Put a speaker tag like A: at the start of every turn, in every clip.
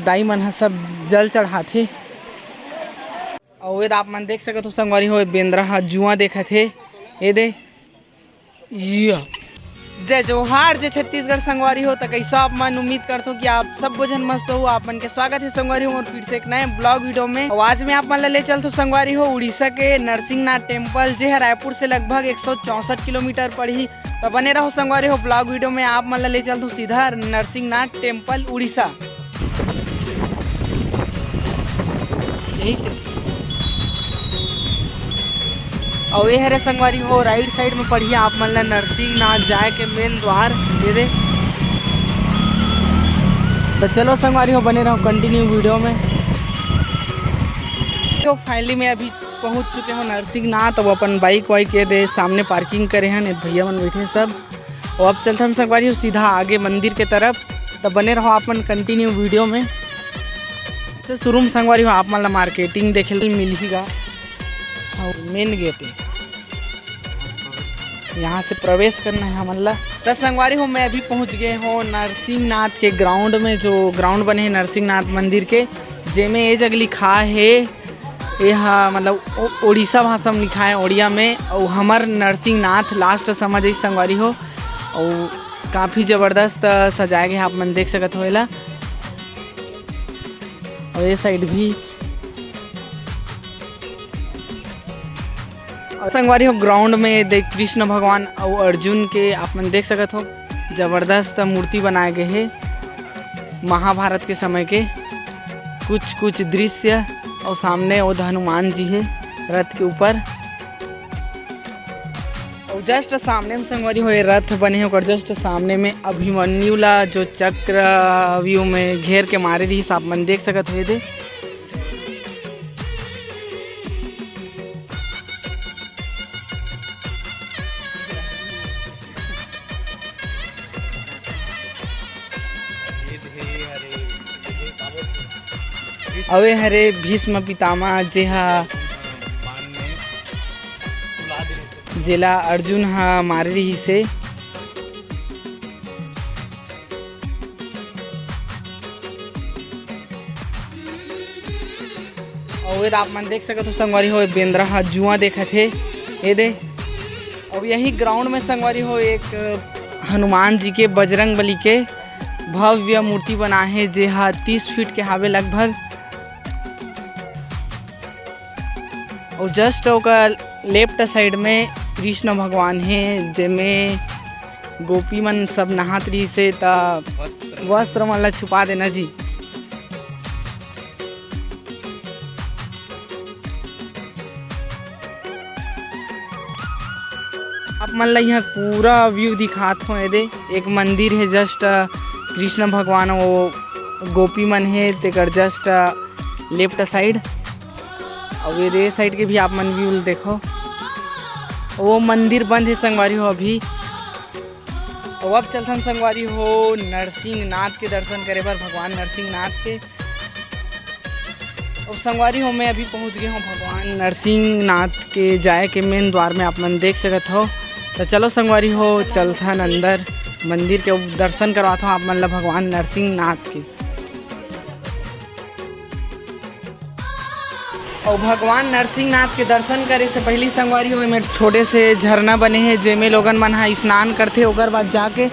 A: दाई मन ह सब जल चढ़ाथे। और ये आप मन देख सकत हो संगवारी हो बेंद्रा ह जुआ देखत हे। ये दे जय जोहार जय छत्तीसगढ़ संगवारी हो। तो कैसा आप मन उम्मीद करता हूँ कि आप सब भोजन मस्त हो। आप मन के स्वागत है संगवारी हो और फिर से एक नए ब्लॉग वीडियो में। और आज मैं आप मन ले चलता हूँ संगवारी हो उड़ीसा के नरसिंहनाथ टेम्पल, जो है रायपुर से लगभग 164 किलोमीटर पड़ी। तो बने रहो संगवारी हो ब्लॉग वीडियो में। आप मन ले चलता हूँ सीधा नरसिंहनाथ टेम्पल उड़ीसा। यही से और ये हरे संगवारी हो राइट साइड में पढ़िए आप मन ला नरसिंहनाथ जाए के मेन द्वार दे। तो चलो संगवारी हो बने रहो कंटिन्यू वीडियो में। तो फाइनली मैं अभी पहुंच चुके हो नरसिंहनाथ। अब अपन बाइक वाइक ये दे सामने पार्किंग करे हैं, भैया मन बैठे सब। और अब चलते हैं संगवारी हो सीधा आगे मंदिर के तरफ। तो बने रहो अपन कंटिन्यू वीडियो में। तो शुरू में संगवारी हो आप मन ला मार्केटिंग देखे मिलेगा। और मेन गेट है, यहाँ से प्रवेश करना है हमन ला। तो संगवारी हो मैं अभी पहुँच गए हो नरसिंहनाथ के ग्राउंड में, जो ग्राउंड बने हैं नरसिंहनाथ मंदिर के, जेमे ये जगह लिखा है यह मतलब उड़ीसा भाषा में लिखा है उड़िया में। और हमर नरसिंहनाथ लास्ट समझ आई संगवारी हो। और काफ़ी ज़बरदस्त सजाए गए आप मन देख सकत हो एला। और ये साइड भी संगवारी हो ग्राउंड में देख कृष्ण भगवान और अर्जुन के आप मन देख सकत हो जबरदस्त मूर्ति बनाए गए हैं महाभारत के समय के कुछ दृश्य। और सामने वो हनुमान जी है रथ के ऊपर। और जस्ट सामने में संगवारी हो रथ बने होकर जस्ट सामने में अभिमन्यु ला जो चक्र व्यू में घेर के मारे रही आप मन देख सकत हो। दे अवे हरे भीष्म पितामह जेला अर्जुन हा मारे रही से। और आप मन देख सकते हो संगवारी हो बेंद्रा हा जुआ देखत है। ये दे और यही ग्राउंड में संगवारी हो एक हनुमान जी के बजरंग बली के भव्य मूर्ति बना है, जे हा 30 फीट के हावे लगभग। और जस्ट ओकर लेफ्ट साइड में कृष्ण भगवान है, जेमे गोपी मन सब नहात रही से ता वस्त्र मन ला छुपा देना जी। आप मन ला यहाँ पूरा व्यू दिखात हो। दे एक मंदिर है जस्ट कृष्ण भगवान वो गोपी मन है तेकर जस्ट लेफ्ट साइड। और ये साइड के भी आप मन व्यू देखो। वो मंदिर बंद है संगवारी हो अभी। और अब चलते हैं संगवारी हो नरसिंहनाथ के दर्शन करे बर भगवान नरसिंहनाथ के। और संगवारी हो मैं अभी पहुंच गया हूँ भगवान नरसिंहनाथ के जाए के मेन द्वार में आप मन देख सकत हो। तो चलो संगवारी हो चलते हैं अंदर मंदिर के दर्शन करवाता हूँ आप मन ला भगवान नरसिंहनाथ के। और भगवान नरसिंहनाथ के दर्शन करे से पहली संगवारी हो मेरे छोटे से झरना बने हैं, जेमे लोगन मन हा स्नान करते। ओकर बाद जाके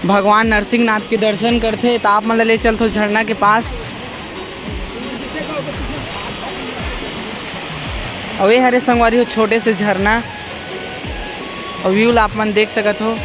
A: भगवान नरसिंहनाथ के दर्शन करते। तो आप मन ले चलते झरना के पास। और ये हरे संगवारी हो छोटे से झरना और व्यू आप मन देख सकत हो।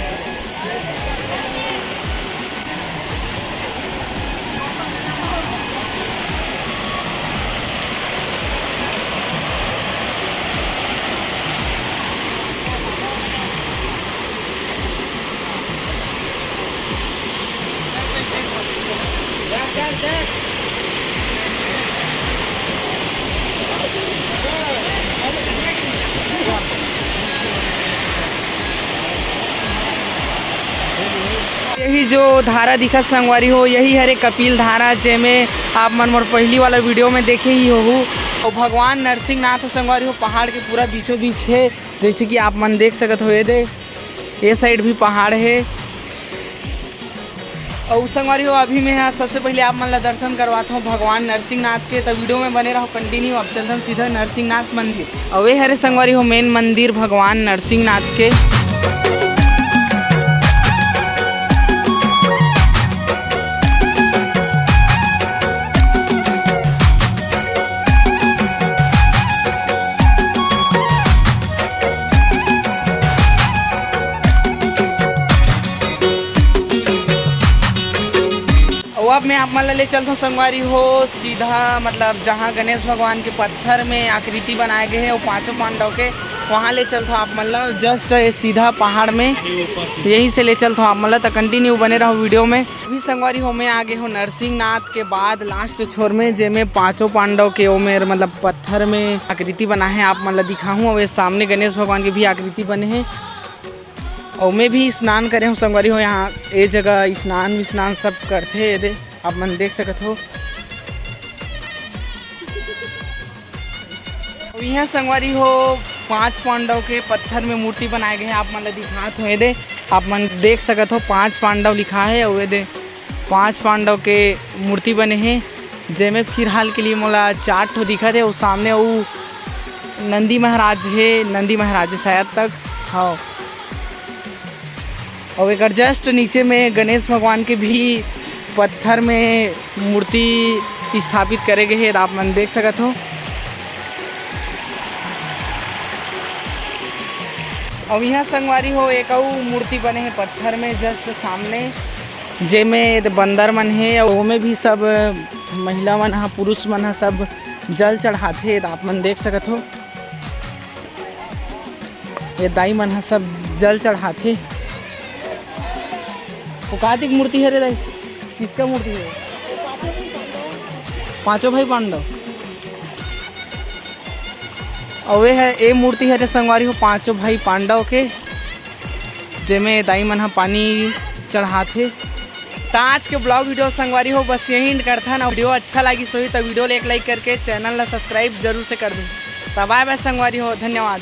A: यही जो धारा दिखत संगवारी हो यही हरे कपिल धारा, जेमे आप मन मोर पहली वाला वीडियो में देखे ही हो। और भगवान नरसिंहनाथ संगवारी हो पहाड़ के पूरा बीचों बीच है, जैसे कि आप मन देख सकत हो। ये साइड भी पहाड़ है। और संगवारी हो अभी मैं यहाँ सबसे पहले आप मन ला दर्शन करवाता हूँ भगवान नरसिंहनाथ के। तो वीडियो में बने रहो कंटिन्यू। अब चलते हैं सीधा नरसिंहनाथ मंदिर। और वे हरे संगवारी हो मेन मंदिर भगवान नरसिंहनाथ के। अब मैं आप मन ले चलता हूँ संगवारी हो सीधा मतलब जहाँ गणेश भगवान के पत्थर में आकृति बनाए गए हैं वो पांचों पांडव के, वहाँ ले चलता हूँ आप मन ला। जस्ट सीधा पहाड़ में यहीं से ले चलता हूँ आप मन ला। तो कंटिन्यू बने रहो वीडियो में। अभी संगवारी हो मैं आगे हूँ नरसिंहनाथ के बाद लास्ट छोर में जेमे पांचों पांडव के ओमेर मतलब पत्थर में आकृति बना है आप मन ला दिखाऊँ। और सामने गणेश भगवान के भी आकृति बने हैं। और मैं भी स्नान करे हूँ संगवारी हो। यहाँ ये जगह स्नान विस्नान सब करते दे आप मन देख सकते हो। यहाँ संगवारी हो पांच पांडव के पत्थर में मूर्ति बनाए गए हैं आप मन दिखात हुए दे आप मन देख सकते हो। पांच पांडव लिखा है और दे पांच पांडव के मूर्ति बने हैं जेमे फिलहाल के लिए मोला 4 ठो दिखा थे। और सामने वो नंदी महाराज है, नंदी महाराज शायद तक हाँ। और एक जस्ट नीचे में गणेश भगवान के भी पत्थर में मूर्ति स्थापित करे गए हैं आप मन देख सकते हो। और यहाँ संगवारी हो एक और मूर्ति बने हैं पत्थर में जस्ट सामने जेमे बंदर मन है। और वो में भी सब महिला मन हा पुरुष मन हा सब जल चढ़ाते आप मन देख सकते हो। ये दाई मन हा सब जल चढ़ाते। वो कार्तिक मूर्ति है रे दाई, किसका मूर्ति है? पांचों भाई पांडव। और वे है ये मूर्ति है रे संगवारी हो पांचों भाई पांडव के जेमे दाई मन पानी चढ़ाते। तो आज के ब्लॉग वीडियो संगवारी हो बस यही करता ना। वीडियो अच्छा लगी सो ही तो वीडियो एक लाइक करके चैनल ला सब्सक्राइब जरूर से कर दें। तो बाय बाय संगवारी हो, धन्यवाद।